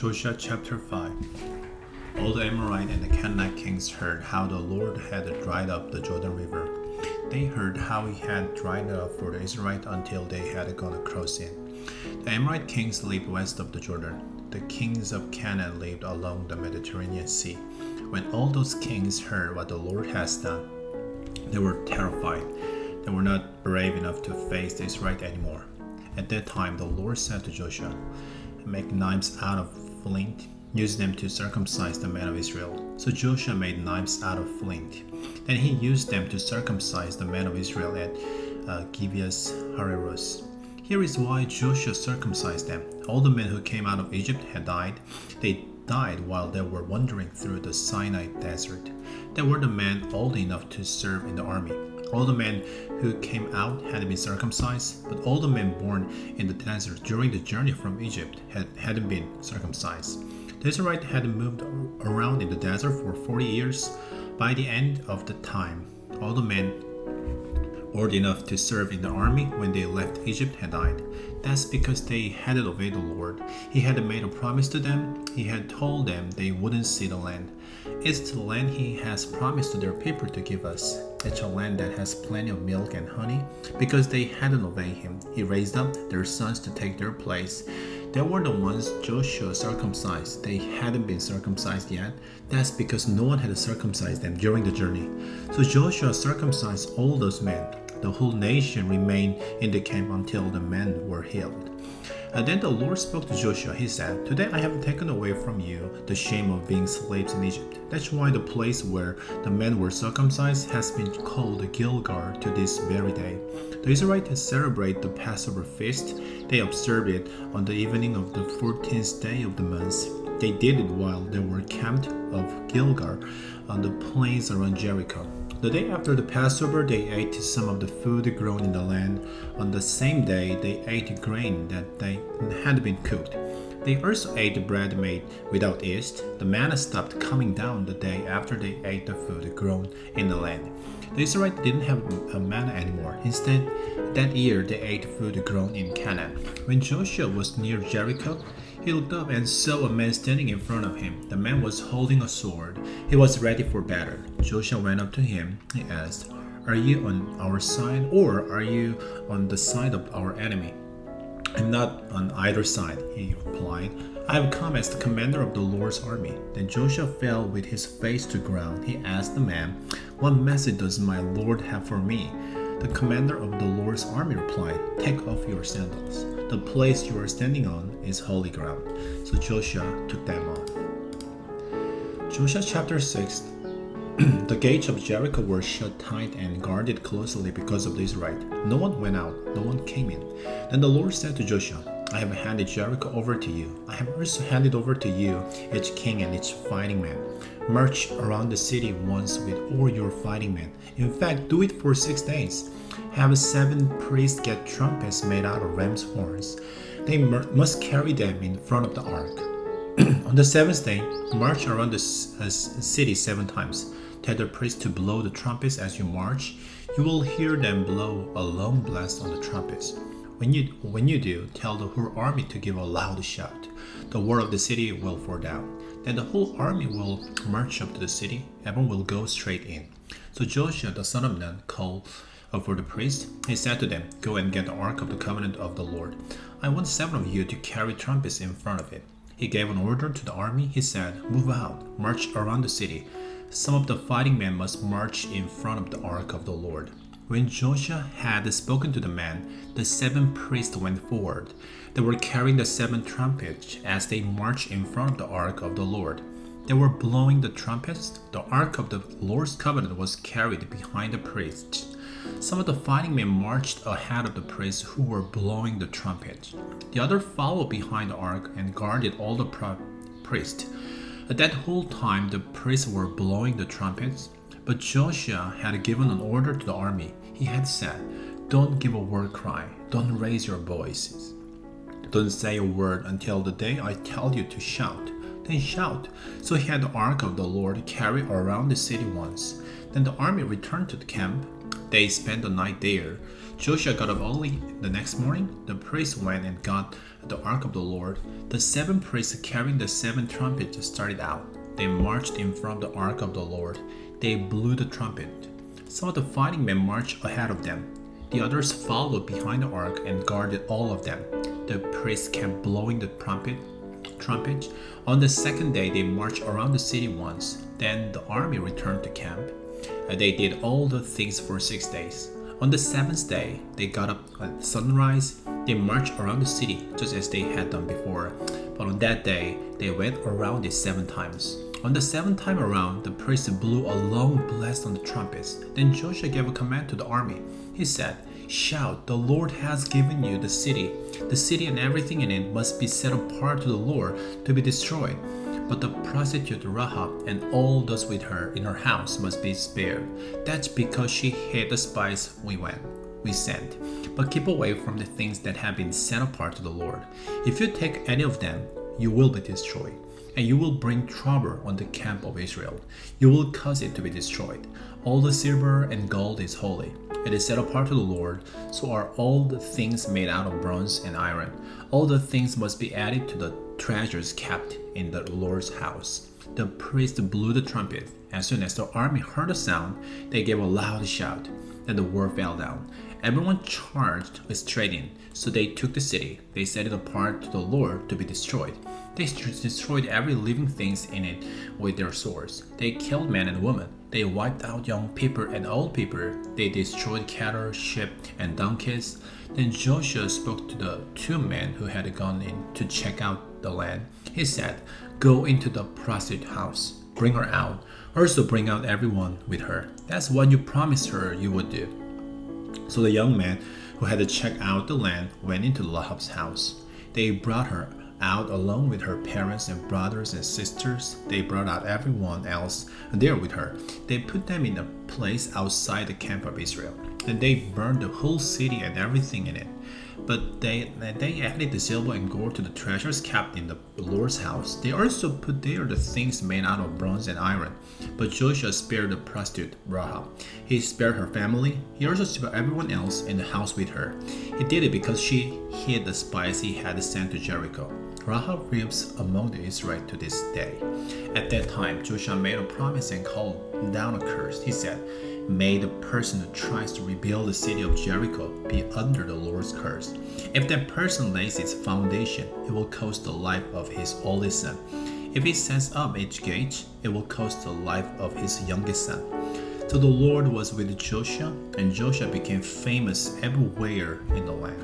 Joshua chapter 5. All the Amorite and the Canaanite kings heard how the Lord had dried up the Jordan River. They heard how he had dried it up for the Israelites until they had gone across it. The Amorite kings lived west of the Jordan. The kings of Canaan lived along the Mediterranean Sea. When all those kings heard what the Lord has done, they were terrified. They were not brave enough to face the Israelites anymore. At that time, the Lord said to Joshua, "Make knives out of flint. Use them to circumcise the men of Israel." So Joshua made knives out of flint. Then he used them to circumcise the men of Israel at Gibeas Hareros. Here is why Joshua circumcised them. All the men who came out of Egypt had died. They died while they were wandering through the Sinai desert. They were the men old enough to serve in the army. All the men who came out had been circumcised, but all the men born in the desert during the journey from Egypt hadn't been circumcised. The Israelites had moved around in the desert for 40 years. By the end of the time, all the men old enough to serve in the army when they left Egypt had died. That's because they hadn't obeyed the Lord. He had made a promise to them. He had told them they wouldn't see the land. It's the land He has promised to their people to give us. It's a land that has plenty of milk and honey. Because they hadn't obeyed Him, He raised up their sons to take their place. They were the ones Joshua circumcised. They hadn't been circumcised yet. That's because no one had circumcised them during the journey. So Joshua circumcised all those men. The whole nation remained in the camp until the men were healed. And then the Lord spoke to Joshua. He said, "Today I have taken away from you the shame of being slaves in Egypt." That's why the place where the men were circumcised has been called Gilgal to this very day. The Israelites celebrate the Passover feast. They observe it on the evening of the 14th day of the month. They did it while they were camped of Gilgal on the plains around Jericho. The day after the Passover, they ate some of the food grown in the land. On the same day, they ate grain that they had been cooked. They also ate bread made without yeast. The manna stopped coming down the day after they ate the food grown in the land. The Israelites didn't have a manna anymore. Instead, that year they ate food grown in Canaan. When Joshua was near Jericho, he looked up and saw a man standing in front of him. The man was holding a sword. He was ready for battle. Joshua went up to him. He asked, "Are you on our side or are you on the side of our enemy?" "I'm not on either side," he replied. "I have come as the commander of the Lord's army." Then Joshua fell with his face to the ground. He asked the man, "What message does my Lord have for me?" The commander of the Lord's army replied, "Take off your sandals. The place you are standing on is holy ground." So Joshua took them off. Joshua chapter 6. The gates of Jericho were shut tight and guarded closely because of the Israelites. No one went out, no one came in. Then the Lord said to Joshua, "I have handed Jericho over to you. I have also handed over to you each king and each fighting man. March around the city once with all your fighting men. In fact, do it for 6 days. Have 7 priests get trumpets made out of ram's horns. They must carry them in front of the ark. On the 7th day, march around the city 7 times. Tell the priests to blow the trumpets as you march. You will hear them blow a long blast on the trumpets. When you do, tell the whole army to give a loud shout. The wall of the city will fall down. Then the whole army will march up to the city. Everyone will go straight in." So Joshua the son of Nun called for the priests. He said to them, "Go and get the ark of the covenant of the Lord. I want 7 of you to carry trumpets in front of it." He gave an order to the army. He said, "Move out, march around the city. Some of the fighting men must march in front of the ark of the Lord." When Joshua had spoken to the men, the 7 priests went forward. They were carrying the 7 trumpets as they marched in front of the ark of the Lord. They were blowing the trumpets. The ark of the Lord's covenant was carried behind the priests. Some of the fighting men marched ahead of the priests who were blowing the trumpets. The others followed behind the ark and guarded all the priests. At that whole time, the priests were blowing the trumpets. But Joshua had given an order to the army. He had said, "Don't give a war cry. Don't raise your voices. Don't say a word until the day I tell you to shout. Then shout." So he had the ark of the Lord carried around the city once. Then the army returned to the camp. They spent the night there. Joshua got up early the next morning. The priests went and got the ark of the Lord. The 7 priests carrying the 7 trumpets started out. They marched in front of the ark of the Lord. They blew the trumpet. Some of the fighting men marched ahead of them. The others followed behind the ark and guarded all of them. The priests kept blowing the trumpet. On the second day, they marched around the city once. Then the army returned to camp. They did all the things for 6 days. On the 7th day, they got up at sunrise. They marched around the city just as they had done before. But on that day, they went around it 7 times. On the 7th time around, the priest blew a long blast on the trumpets. Then Joshua gave a command to the army. He said, "Shout, the Lord has given you the city. The city and everything in it must be set apart to the Lord to be destroyed. But the prostitute Rahab and all those with her in her house must be spared. That's because she hid the spies we sent. But keep away from the things that have been set apart to the Lord. If you take any of them, you will be destroyed. And you will bring trouble on the camp of Israel. You will cause it to be destroyed. All the silver and gold is holy. It is set apart to the Lord. So are all the things made out of bronze and iron. All the things must be added to the treasures kept in the Lord's house." The priest blew the trumpet. As soon as the army heard the sound, they gave a loud shout. Then the wall fell down. Everyone charged straight in. So they took the city. They set it apart to the Lord to be destroyed. They destroyed every living thing in it with their swords. They killed men and women. They wiped out young people and old people. They destroyed cattle, sheep, and donkeys. Then Joshua spoke to the 2 men who had gone in to check out the land. He said, "Go into the prostitute house. Bring her out. Also bring out everyone with her. That's what you promised her you would do." So the young man who had to check out the land went into Rahab's house. They brought her out along with her parents and brothers and sisters. They brought out everyone else there with her. They put them in a place outside the camp of Israel. And they burned the whole city and everything in it. But they added the silver and gold to the treasures kept in the Lord's house. They also put there the things made out of bronze and iron. But Joshua spared the prostitute Rahab. He spared her family. He also spared everyone else in the house with her. He did it because she hid the spies he had sent to Jericho. Rahab lives among the Israelites to this day. At that time, Joshua made a promise and called down a curse. He said, "May the person who tries to rebuild the city of Jericho be under the Lord's curse. If that person lays its foundation, it will cost the life of his oldest son. If he sets up its gates, it will cost the life of his youngest son." So the Lord was with Joshua, and Joshua became famous everywhere in the land.